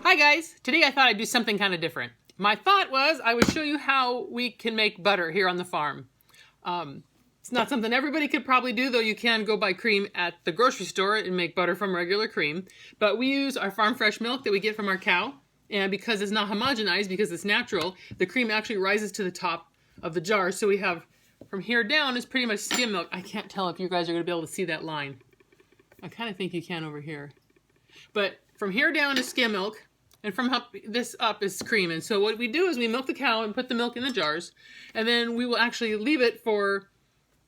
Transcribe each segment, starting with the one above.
Hi guys! Today I thought I'd do something kind of different. My thought was I would show you how we can make butter here on the farm. It's not something everybody could probably do, though you can go buy cream at the grocery store and make butter from regular cream. But we use our farm fresh milk that we get from our cow, and because it's not homogenized, because it's natural, the cream actually rises to the top of the jar. So we have, from here down is pretty much skim milk. I can't tell if you guys are going to be able to see that line. I kind of think you can over here. But from here down is skim milk. And from this up is cream. And so what we do is we milk the cow and put the milk in the jars. And then we will actually leave it for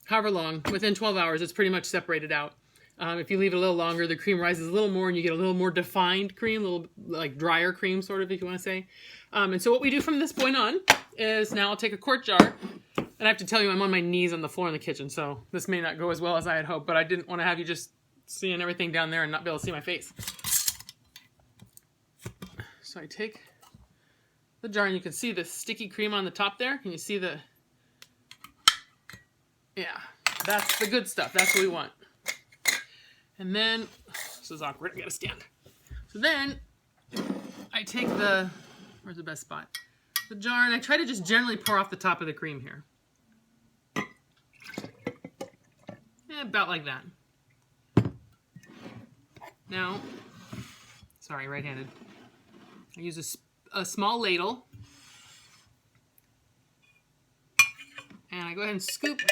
however long. Within 12 hours, it's pretty much separated out. If you leave it a little longer, the cream rises a little more and you get a little more defined cream, a little like drier cream, sort of, if you want to say. And so what we do from this point on is now I'll take a quart jar. And I have to tell you, I'm on my knees on the floor in the kitchen. So this may not go as well as I had hoped. But I didn't want to have you just seeing everything down there and not be able to see my face. So I take the jar, and you can see the sticky cream on the top there. Can you see the... Yeah, that's the good stuff. That's what we want. And then, this is awkward, I gotta stand. So then, I take the, where's the best spot? The jar, and I try to just generally pour off the top of the cream here. Yeah, about like that. Now, sorry, right-handed. I use a small ladle, and I go ahead and scoop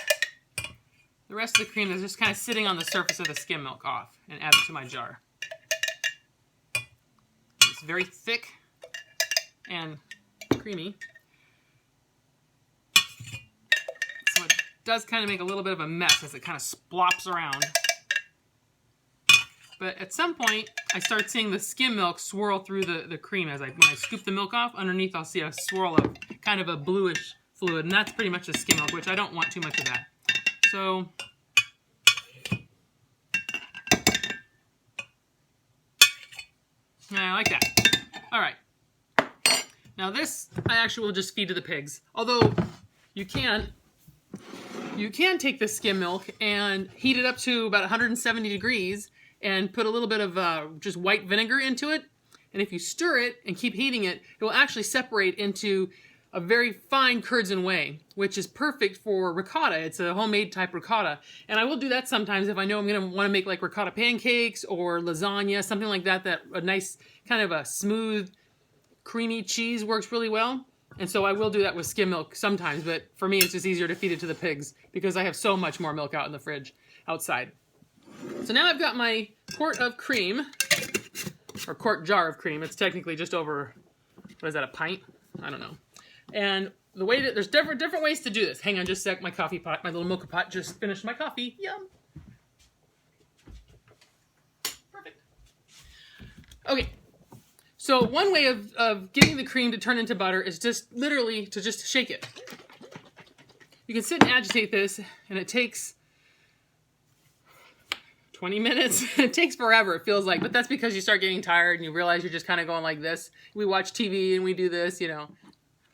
the rest of the cream that's just kind of sitting on the surface of the skim milk off and add it to my jar. It's very thick and creamy, so it does kind of make a little bit of a mess as it kind of splops around. But at some point, I start seeing the skim milk swirl through the cream. When I scoop the milk off, underneath I'll see a swirl of kind of a bluish fluid, and that's pretty much the skim milk, which I don't want too much of that. So, I like that. All right. Now this, I actually will just feed to the pigs. Although, you can take the skim milk and heat it up to about 170 degrees, and put a little bit of just white vinegar into it. And if you stir it and keep heating it, it will actually separate into a very fine curds and whey, which is perfect for ricotta. It's a homemade type ricotta. And I will do that sometimes if I know I'm going to want to make like ricotta pancakes or lasagna, something like that, that a nice kind of a smooth, creamy cheese works really well. And so I will do that with skim milk sometimes, but for me it's just easier to feed it to the pigs because I have so much more milk out in the fridge outside. So now I've got my quart of cream, or quart jar of cream. It's technically just over, what is that, a pint? I don't know. And the way that, there's different ways to do this. Hang on just a sec, my coffee pot, my little mocha pot just finished my coffee. Yum. Perfect. Okay. So one way of getting the cream to turn into butter is just literally to just shake it. You can sit and agitate this, and it takes 20 minutes. It takes forever, it feels like, but that's because you start getting tired and you realize you're just kind of going like this. We watch TV and we do this, you know.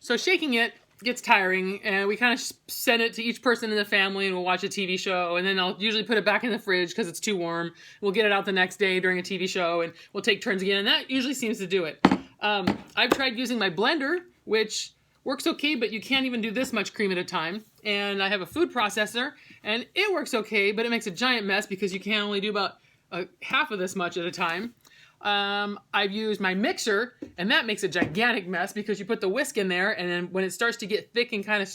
So shaking it gets tiring, and we kind of send it to each person in the family, and we'll watch a TV show, and then I'll usually put it back in the fridge because it's too warm. We'll get it out the next day during a TV show, and we'll take turns again, and that usually seems to do it. I've tried using my blender, which works okay, but you can't even do this much cream at a time. And I have a food processor, and it works okay, but it makes a giant mess because you can only do about half of this much at a time. I've used my mixer, and that makes a gigantic mess because you put the whisk in there, and then when it starts to get thick and kind of,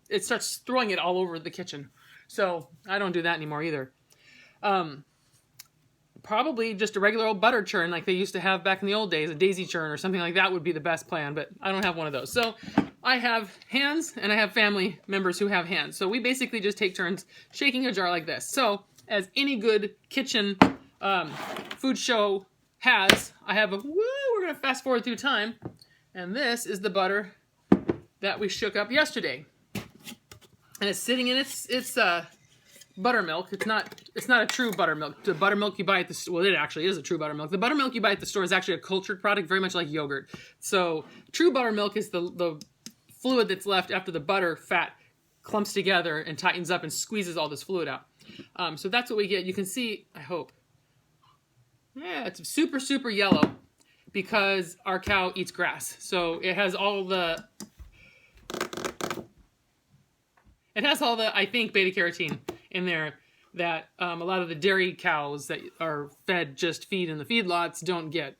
it starts throwing it all over the kitchen. So I don't do that anymore either. Probably just a regular old butter churn like they used to have back in the old days, a daisy churn or something like that would be the best plan, but I don't have one of those. So I have hands, and I have family members who have hands. So we basically just take turns shaking a jar like this. So as any good kitchen food show has, I have we're going to fast forward through time, and this is the butter that we shook up yesterday. And it's sitting in its buttermilk. It's not a true buttermilk. The buttermilk you buy at the store, well, it actually is a true buttermilk. The buttermilk you buy at the store is actually a cultured product, very much like yogurt. So true buttermilk is the fluid that's left after the butter fat clumps together and tightens up and squeezes all this fluid out. So that's what we get. You can see, I hope. Yeah, it's super, super yellow. because our cow eats grass. So it has all the, I think, beta carotene in there that a lot of the dairy cows that are fed just feed in the feedlots don't get.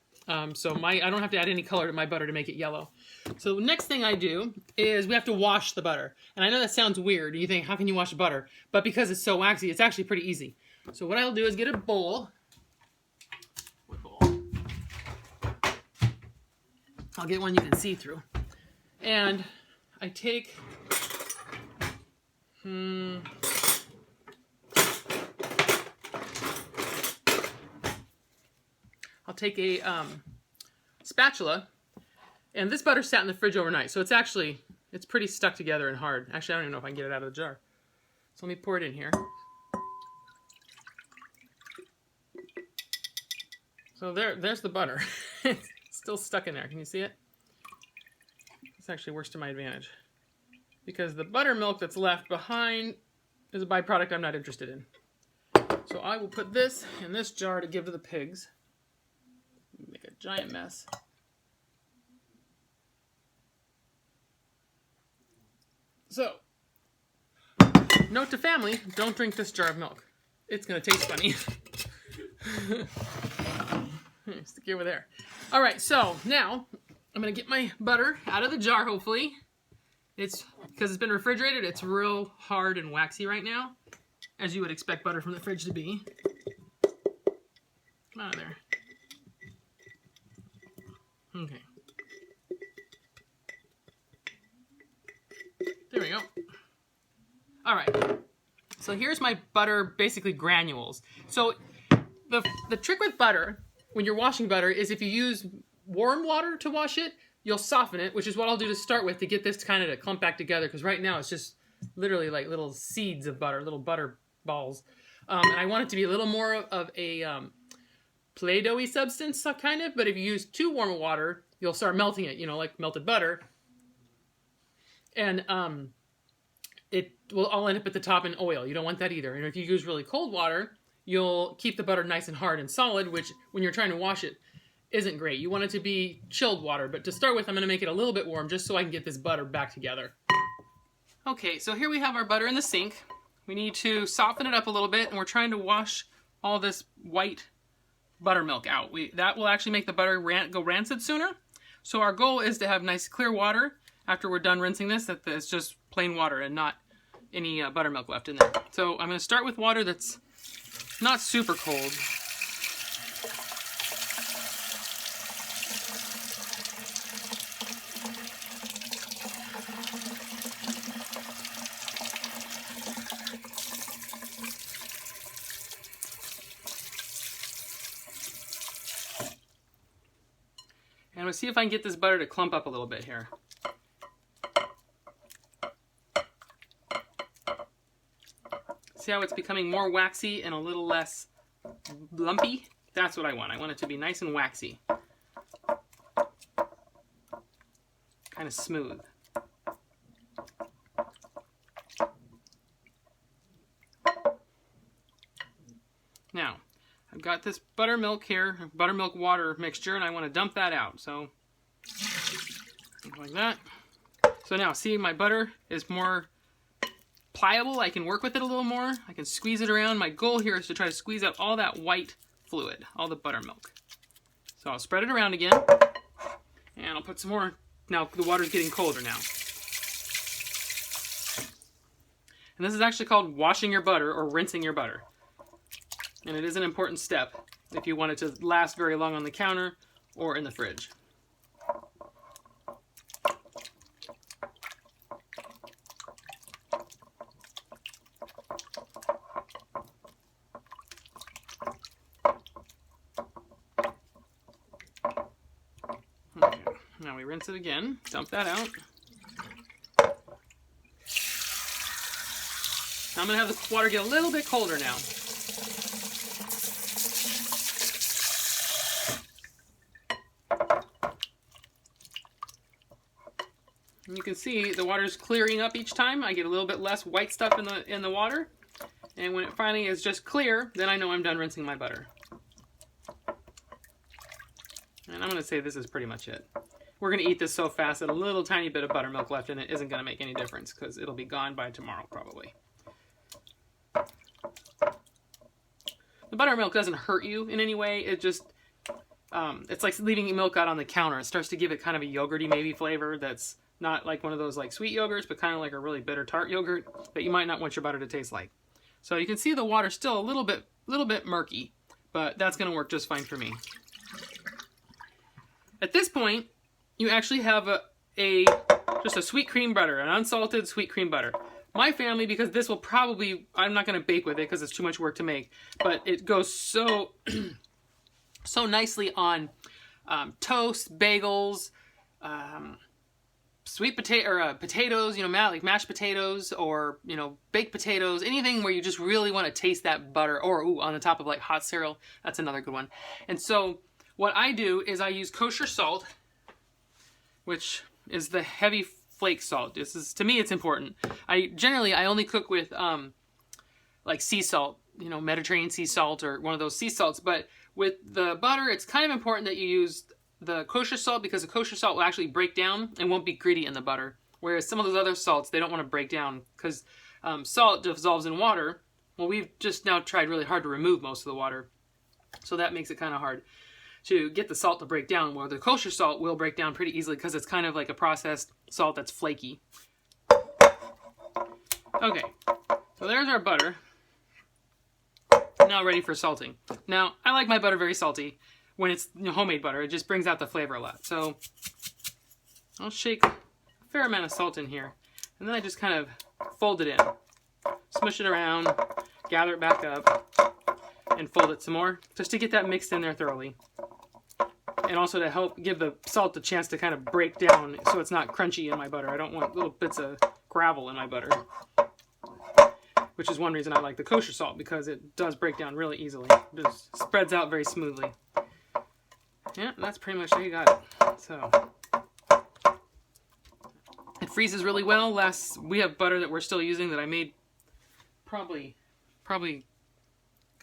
So I don't have to add any color to my butter to make it yellow. So the next thing I do is we have to wash the butter. And I know that sounds weird. You think, how can you wash butter? But because it's so waxy, it's actually pretty easy. So what I'll do is get a bowl. What bowl? I'll get one you can see through. And I take... I'll take a spatula, and this butter sat in the fridge overnight, so it's pretty stuck together and hard. Actually, I don't even know if I can get it out of the jar. So let me pour it in here. So there's the butter. It's still stuck in there. Can you see it? This actually works to my advantage, because the buttermilk that's left behind is a byproduct I'm not interested in. So I will put this in this jar to give to the pigs. Make a giant mess. So, note to family, don't drink this jar of milk. It's going to taste funny. Stick it over there. All right, so now I'm going to get my butter out of the jar, hopefully. Because it's been refrigerated, it's real hard and waxy right now, as you would expect butter from the fridge to be. Come out of there. Okay. There we go. All right. So here's my butter, basically granules. So the trick with butter, when you're washing butter, is if you use warm water to wash it, you'll soften it, which is what I'll do to start with to get this kind of to clump back together, because right now it's just literally like little seeds of butter, little butter balls. And I want it to be a little more of a Play-Doh-y substance, kind of, but if you use too warm water, you'll start melting it, like melted butter. And it will all end up at the top in oil. You don't want that either. And if you use really cold water, you'll keep the butter nice and hard and solid, which when you're trying to wash it isn't great. You want it to be chilled water, but to start with, I'm going to make it a little bit warm just so I can get this butter back together. Okay, so here we have our butter in the sink. We need to soften it up a little bit, and we're trying to wash all this white buttermilk out. That will actually make the butter go rancid sooner. So our goal is to have nice clear water after we're done rinsing this, that it's just plain water and not any buttermilk left in there. So I'm going to start with water that's not super cold. And we'll see if I can get this butter to clump up a little bit here. See how it's becoming more waxy and a little less lumpy? That's what I want. I want it to be nice and waxy. Kind of smooth. Now, I've got this buttermilk here, buttermilk water mixture, and I want to dump that out. So, like that. So now, see, my butter is more pliable. I can work with it a little more. I can squeeze it around. My goal here is to try to squeeze out all that white fluid, all the buttermilk. So I'll spread it around again, and I'll put some more. Now, the water's getting colder now. And this is actually called washing your butter or rinsing your butter. And it is an important step if you want it to last very long on the counter or in the fridge. Okay, now we rinse it again, dump that out. Now I'm going to have the water get a little bit colder now. And you can see the water's clearing up each time. I get a little bit less white stuff in the water. And when it finally is just clear, then I know I'm done rinsing my butter. And I'm going to say this is pretty much it. We're going to eat this so fast that a little tiny bit of buttermilk left in it isn't going to make any difference because it'll be gone by tomorrow probably. The buttermilk doesn't hurt you in any way. It just, it's like leaving milk out on the counter. It starts to give it kind of a yogurty maybe flavor that's not like one of those like sweet yogurts, but kind of like a really bitter tart yogurt that you might not want your butter to taste like. So you can see the water's still a little bit murky, but that's going to work just fine for me. At this point, you actually have just a sweet cream butter, an unsalted sweet cream butter. My family, because this will probably, I'm not going to bake with it because it's too much work to make, but it goes so so nicely on toast, bagels, sweet potato or potatoes, you know, like mashed potatoes or, you know, baked potatoes, anything where you just really want to taste that butter, or on the top of like hot cereal. That's another good one. And so what I do is I use kosher salt, which is the heavy flake salt. This is, to me, it's important. I only cook with like sea salt, you know, Mediterranean sea salt or one of those sea salts. But with the butter, it's kind of important that you use the kosher salt because the kosher salt will actually break down and won't be gritty in the butter. Whereas some of those other salts, they don't want to break down because salt dissolves in water. Well, we've just now tried really hard to remove most of the water. So that makes it kind of hard to get the salt to break down, where the kosher salt will break down pretty easily because it's kind of like a processed salt that's flaky. Okay, so there's our butter. Now ready for salting. Now, I like my butter very salty. When it's, you know, homemade butter, it just brings out the flavor a lot. So I'll shake a fair amount of salt in here, and then I just kind of fold it in. Smush it around, gather it back up, and fold it some more, just to get that mixed in there thoroughly. And also to help give the salt a chance to kind of break down so it's not crunchy in my butter. I don't want little bits of gravel in my butter. Which is one reason I like the kosher salt, because it does break down really easily. It just spreads out very smoothly. Yeah, that's pretty much it. You got it. So it freezes really well. We have butter that we're still using that I made probably,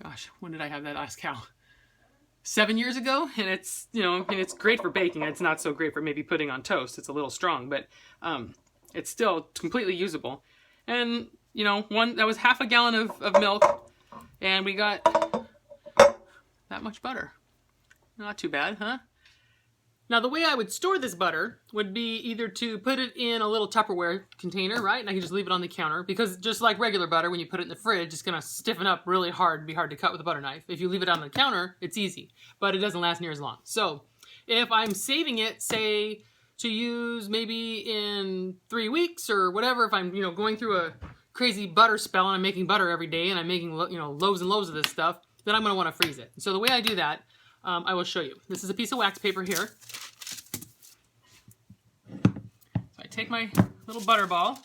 gosh, when did I have that last cow? 7 years ago, and it's, you know, and it's great for baking. It's not so great for maybe putting on toast. It's a little strong, but it's still completely usable. And, you know, that was half a gallon of milk, and we got that much butter. Not too bad, huh? Now, the way I would store this butter would be either to put it in a little Tupperware container, right? And I can just leave it on the counter, because just like regular butter, when you put it in the fridge, it's going to stiffen up really hard and be hard to cut with a butter knife. If you leave it on the counter, it's easy, but it doesn't last near as long. So if I'm saving it, say, to use maybe in 3 weeks or whatever, if I'm, you know, going through a crazy butter spell and I'm making butter every day and I'm making, you know, loaves and loaves of this stuff, then I'm going to want to freeze it. So the way I do that, I will show you. This is a piece of wax paper here. So I take my little butter ball,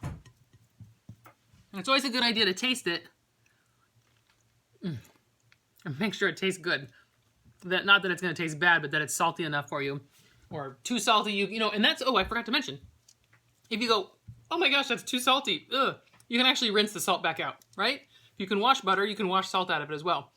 and it's always a good idea to taste it and make sure it tastes good. Not that it's going to taste bad, but that it's salty enough for you, or too salty. You know, and that's, oh, I forgot to mention. If you go, oh my gosh, that's too salty, ugh, you can actually rinse the salt back out, right? If you can wash butter, you can wash salt out of it as well.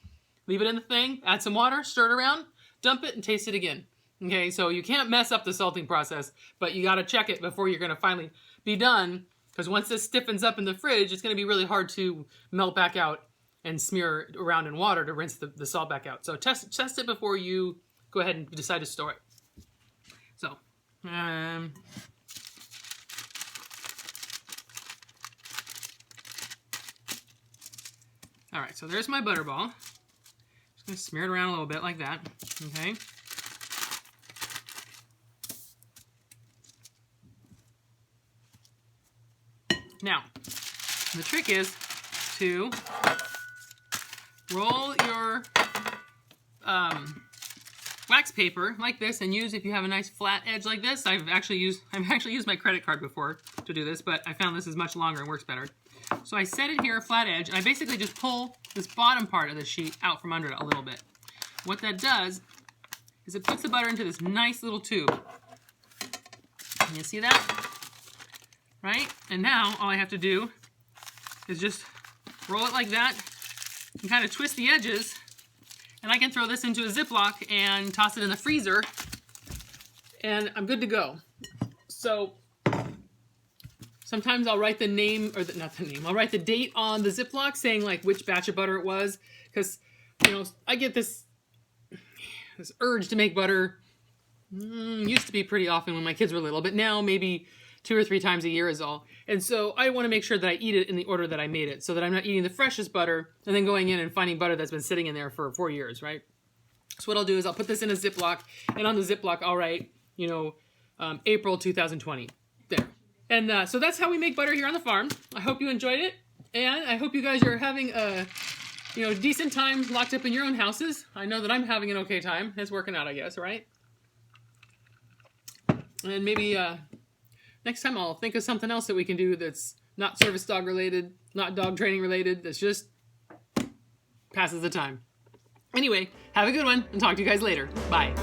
Leave it in the thing, add some water, stir it around, dump it, and taste it again. Okay, so you can't mess up the salting process, but you got to check it before you're going to finally be done, because once this stiffens up in the fridge, it's going to be really hard to melt back out and smear around in water to rinse the salt back out. So test it before you go ahead and decide to store it. So, all right, so there's my butter ball. Just going to smear it around a little bit like that, okay? Now, the trick is to roll your wax paper like this, and use, if you have a nice flat edge like this. I've actually used my credit card before to do this, but I found this is much longer and works better. So I set it here, a flat edge, and I basically just pull this bottom part of the sheet out from under it a little bit. What that does is it puts the butter into this nice little tube. Can you see that? Right? And now all I have to do is just roll it like that and kind of twist the edges, And I can throw this into a Ziploc and toss it in the freezer, and I'm good to go. So sometimes I'll write the name, or not the name, I'll write the date on the Ziploc saying like which batch of butter it was, because, you know, I get this urge to make butter. Used to be pretty often when my kids were little, but now maybe 2 or 3 times a year is all. And so I want to make sure that I eat it in the order that I made it, so that I'm not eating the freshest butter and then going in and finding butter that's been sitting in there for 4 years, right? So what I'll do is I'll put this in a Ziploc, and on the Ziploc I'll write, you know, April 2020. There. And so that's how we make butter here on the farm. I hope you enjoyed it, and I hope you guys are having a, you know, decent time locked up in your own houses. I know that I'm having an okay time. It's working out, I guess, right? And maybe next time I'll think of something else that we can do that's not service dog related, not dog training related, that's just passes the time. Anyway, have a good one, and talk to you guys later. Bye.